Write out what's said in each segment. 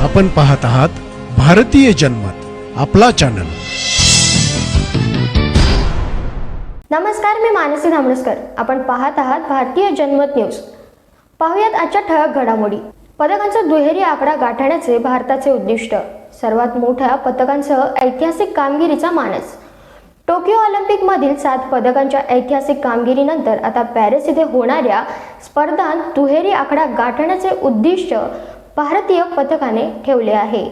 आपण पाहत आहात भारतीय जनमत, आपला चॅनल। नमस्कार, मी मानसी धामणसकर। आपण पाहत आहात भारतीय जनमत न्यूज। पाहुयात आजच्या ठळक घडामोडी। पदकांचा दुहेरी आकडा गाठण्याचे भारताचे उद्दिष्ट। सर्वात मोठ्या पदकांसह ऐतिहासिक कामगिरीचा मानस। टोकियो ऑलिम्पिक मधील 7 पदकांच्या ऐतिहासिक कामगिरीनंतर आता पॅरिस येथे होणाऱ्या स्पर्धांत दुहेरी आकडा गाठण्याचे उद्दिष्ट भारतीय पथकाने ठेवले आहे।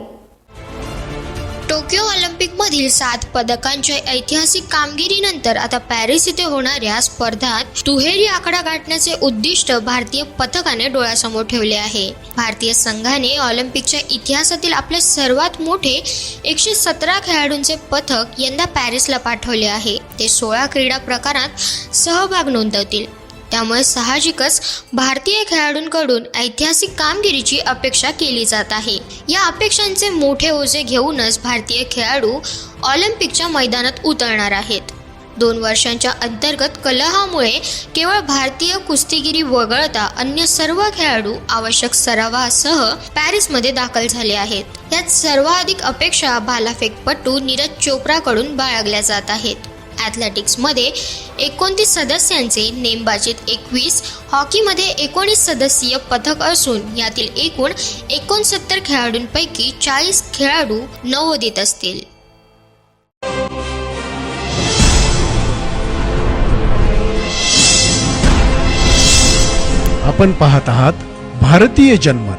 टोकियो ऑलिम्पिक मधील 7 पदकांच्या ऐतिहासिक कामगिरीनंतर आता पॅरिस येथे होणाऱ्या स्पर्धात दुहेरी आकडा गाठण्याचे उद्दिष्ट भारतीय पथकाने डोळ्यासमोर ठेवले आहे। भारतीय संघाने ऑलिम्पिकच्या इतिहासातील आपले सर्वात मोठे 117 खेळाडूंचे पथक यंदा पॅरिसला पाठवले आहे। ते 16 क्रीडा प्रकारात सहभाग नोंदवतील। त्यामुळे साहजिकच भारतीय खेळाडूंकडून ऐतिहासिक कामगिरीची अपेक्षा केली जात आहे। या अपेक्षांचे मोठे ओझे घेऊनच भारतीय खेळाडू ऑलिम्पिकच्या मैदानात उतरणार आहेत। 2 वर्षांच्या अंतर्गत कलहामुळे केवळ भारतीय कुस्तीगिरी वगळता अन्य सर्व खेळाडू आवश्यक सरावासह पॅरिसमध्ये दाखल झाले आहेत। यात सर्वाधिक अपेक्षा भालाफेकपटू नीरज चोप्राकडून बाळगल्या जात आहेत। ॲथलेटिक्समध्ये 29 सदस्यांचे, नेमबाजीत 21, हॉकीमध्ये 19 सदस्यीय पथक असून यातील एकूण 69 खेळाडूंपैकी 40 खेळाडू नवोदित असतील। आपण पाहत आहात भारतीय जनमत,